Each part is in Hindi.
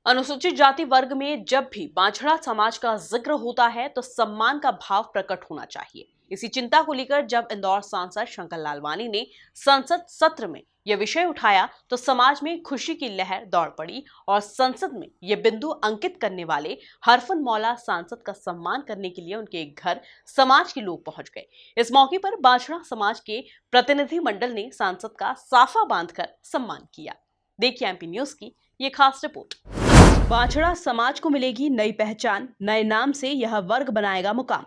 अनुसूचित जाति वर्ग में जब भी बांछड़ा समाज का जिक्र होता है तो सम्मान का भाव प्रकट होना चाहिए। इसी चिंता को लेकर जब इंदौर सांसद शंकर लालवानी ने संसद सत्र में यह विषय उठाया तो समाज में खुशी की लहर दौड़ पड़ी और संसद में यह बिंदु अंकित करने वाले हरफन मौला सांसद का सम्मान करने के लिए उनके घर समाज के लोग पहुंच गए। इस मौके पर बांछड़ा समाज के प्रतिनिधि मंडल ने सांसद का साफा बांधकर सम्मान किया। देखिए एमपी न्यूज की ये खास रिपोर्ट। बांछड़ा समाज को मिलेगी नई पहचान, नए नाम से यह वर्ग बनाएगा मुकाम।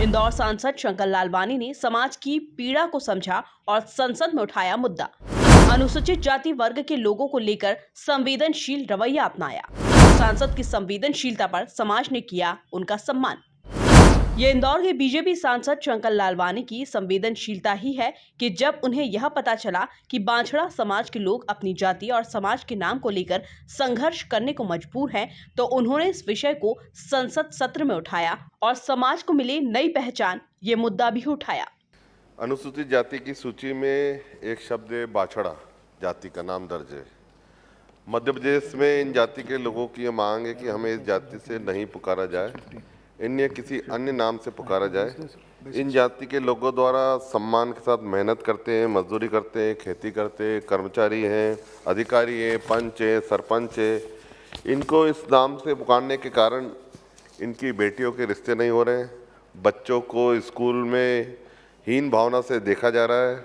इंदौर सांसद शंकर लालवानी ने समाज की पीड़ा को समझा और संसद में उठाया मुद्दा। अनुसूचित जाति वर्ग के लोगों को लेकर संवेदनशील रवैया अपनाया। सांसद की संवेदनशीलता पर समाज ने किया उनका सम्मान। ये इंदौर के बीजेपी सांसद शंकर लालवानी की संवेदनशीलता ही है कि जब उन्हें यह पता चला कि बांछड़ा समाज के लोग अपनी जाति और समाज के नाम को लेकर संघर्ष करने को मजबूर हैं, तो उन्होंने इस विषय को संसद सत्र में उठाया और समाज को मिले नई पहचान ये मुद्दा भी उठाया। अनुसूचित जाति की सूची में एक शब्द है बाछड़ा, जाति का नाम दर्ज है। मध्य प्रदेश में इन जाति के लोगों की ये मांग है कि हमें इस जाति से नहीं पुकारा जाए, इन्हें किसी अन्य नाम से पुकारा जाए। इन जाति के लोगों द्वारा सम्मान के साथ मेहनत करते हैं, मजदूरी करते हैं, खेती करते हैं, कर्मचारी हैं, अधिकारी हैं, पंच हैं, सरपंच हैं। इनको इस नाम से पुकारने के कारण इनकी बेटियों के रिश्ते नहीं हो रहे हैं, बच्चों को स्कूल में हीन भावना से देखा जा रहा है,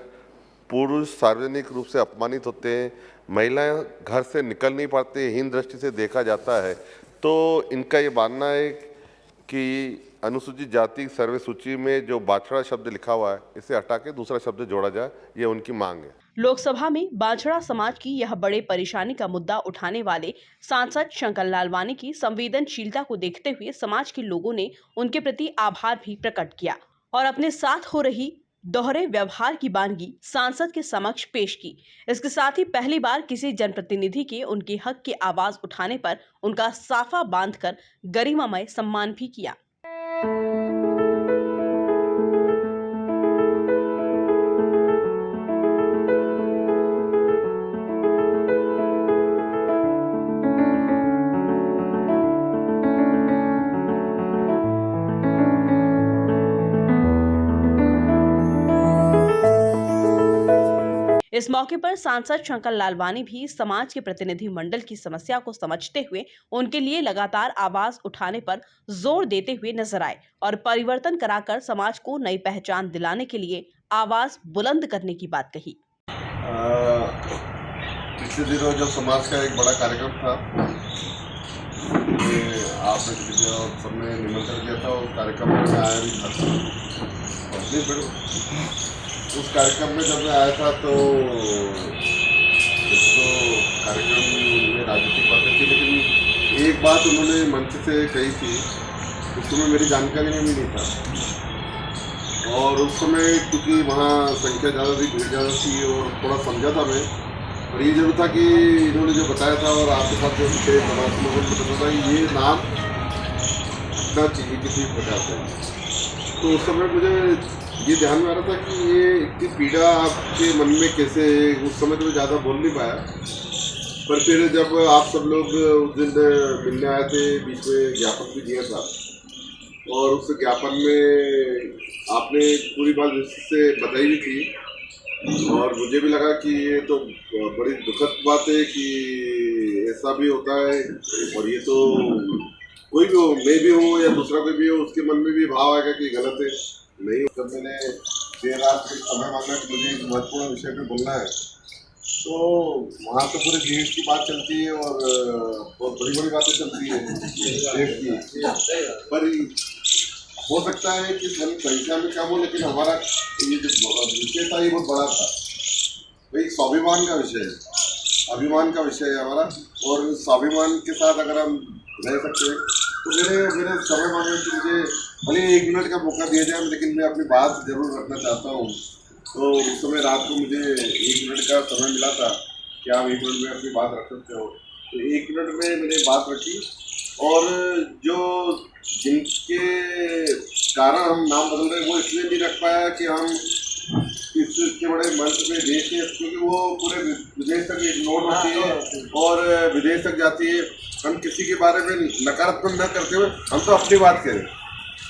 पुरुष सार्वजनिक रूप से अपमानित होते हैं, महिलाएं घर से निकल नहीं पाते, हीन दृष्टि से देखा जाता है। तो इनका ये मानना है कि अनुसूचित जाति सर्वे सूची में जो बाछड़ा शब्द लिखा हुआ है इसे हटा के दूसरा शब्द जोड़ा जाए, ये उनकी मांग है। लोकसभा में बांछड़ा समाज की यह बड़े परेशानी का मुद्दा उठाने वाले सांसद शंकर लालवानी की संवेदनशीलता को देखते हुए समाज के लोगों ने उनके प्रति आभार भी प्रकट किया और अपने साथ हो रही दोहरे व्यवहार की वानगी सांसद के समक्ष पेश की। इसके साथ ही पहली बार किसी जनप्रतिनिधि के उनके हक की आवाज उठाने पर उनका साफा बांधकर गरिमामय सम्मान भी किया। इस मौके पर सांसद शंकर लालवानी भी समाज के प्रतिनिधि मंडल की समस्या को समझते हुए उनके लिए लगातार आवाज उठाने पर जोर देते हुए नजर आए और परिवर्तन कराकर समाज को नई पहचान दिलाने के लिए आवाज बुलंद करने की बात कही। पिछले दिनों जो समाज का एक बड़ा कार्यक्रम था, आपने सबने निमंत्रण दिया था, उस कार्यक्रम में मैं आया भी था। उस कार्यक्रम में जब मैं आया था तो कार्यक्रम में राजनीतिक बातें थी, लेकिन एक बात उन्होंने मंच से कही थी, उस समय मेरी जानकारी में भी नहीं था। और उस समय क्योंकि वहाँ संख्या ज़्यादा थी, भीड़ ज़्यादा थी और थोड़ा समझा था मैं, और ये जरूर था कि इन्होंने जो बताया था और आपके साथ जो थे समाज लोगों को बताया था ये नाम रखना चाहिए किसी प्रकार से। तो उस समय मुझे ये ध्यान में आ रहा था कि ये इतनी पीड़ा आपके मन में कैसे, उस समय तो मैं ज़्यादा बोल नहीं पाया। पर फिर जब आप सब लोग उस दिन मिलने आए थे, बीच में ज्ञापन भी दिया था और उस ज्ञापन में आपने पूरी बात से बताई भी थी और मुझे भी लगा कि ये तो बड़ी दुखद बात है कि ऐसा भी होता है। और ये तो कोई भी हो, मैं भी हूँ या दूसरा कोई भी हो, उसके मन में भी भाव आएगा कि गलत है। नहीं, जब मैंने देर रात में समय मांगा कि मुझे एक महत्वपूर्ण विषय पे बोलना है, तो वहाँ तो पूरे देश की बात चलती है और बहुत बड़ी बड़ी बातें चलती है देश की। पर हो सकता है कि हम संख्या में कम हो, लेकिन हमारा ये जो विषय था ये बहुत बड़ा था। भाई स्वाभिमान का विषय है, अभिमान का विषय है हमारा, और स्वाभिमान के साथ अगर हम रह सकते हैं तो मेरे समय मांगे कि मुझे भले 1 मिनट का मौका दिया जाए, लेकिन मैं अपनी बात जरूर रखना चाहता हूँ। तो उस समय रात को मुझे 1 मिनट का समय मिला था कि आप 1 मिनट में अपनी बात रख सकते हो। तो 1 मिनट में मैंने बात रखी और जो जिनके कारण हम नाम बदल रहे हैं वो इसलिए नहीं रख पाया कि हम इसके बड़े मंच पे देश के, क्योंकि वो पूरे विदेश तक इग्नोर होती है और विदेश तक जाती है। हम किसी के बारे में नकारात्मक न करते हुए हम तो अपनी बात करें,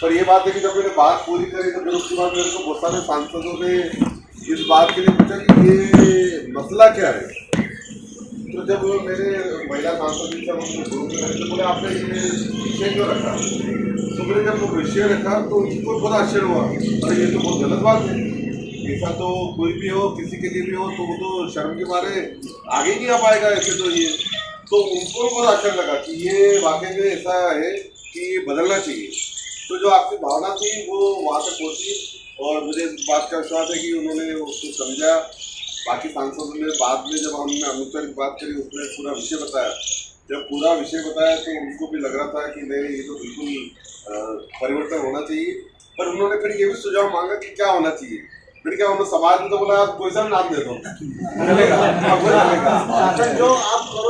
पर ये बात है कि जब मैंने बात पूरी करी तो फिर उसके बाद मेरे को बहुत सारे सांसदों ने इस बात के लिए पूछा कि ये मसला क्या है। तो जब मेरे महिला सांसद जी से बोले आपने ये विषय क्यों रखा, तो मैंने जब वो विषय रखा तो उनको बहुत आश्चर्य हुआ, अरे ये तो बहुत गलत बात है, ऐसा तो कोई भी हो किसी के लिए भी हो तो वो तो शर्म के मारे आगे नहीं आ पाएगा ऐसे। तो ये तो उनको बहुत आश्चर्य लगा कि ये वाकई में ऐसा है कि ये बदलना चाहिए। तो जो आपकी भावना थी वो वहाँ तक पहुँची और मुझे इस बात का विश्वास है कि उन्होंने उसको समझा। बाकी सांसदों ने बाद में जब हमने अनुसार बात करी उसमें पूरा विषय बताया, जब पूरा विषय बताया तो उनको भी लग रहा था कि नहीं ये तो बिल्कुल परिवर्तन होना चाहिए। पर उन्होंने फिर ये भी सुझाव मांगा कि क्या होना चाहिए। फिर क्या उन्होंने समाज में तो बोला आप कोई सा नाम दे दो जो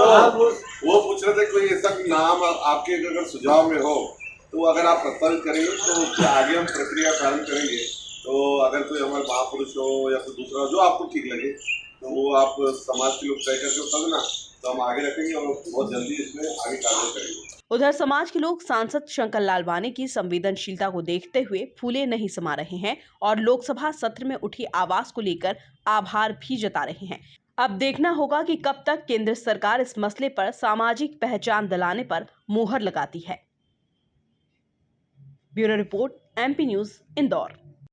आप वो पूछ रहे थे कोई ऐसा नाम आपके अगर सुझाव में हो तो अगर आप प्रस्तावित करेंगे तो आगे हम प्रक्रिया प्रारंभ करेंगे। तो अगर कोई हमारे महापुरुष हो या कोई दूसरा जो आपको ठीक लगे तो वो आप समाज के लोग तय करके तब ना तो हम आगे रखेंगे और बहुत जल्दी इसमें आगे कार्य करेंगे। उधर समाज के लोग सांसद शंकर लालवानी की संवेदनशीलता को देखते हुए फूले नहीं समा रहे हैं और लोकसभा सत्र में उठी आवाज को लेकर आभार भी जता रहे हैं। अब देखना होगा कि कब तक केंद्र सरकार इस मसले पर सामाजिक पहचान दिलाने पर मुहर लगाती है। Bureau report, MP news, Indore.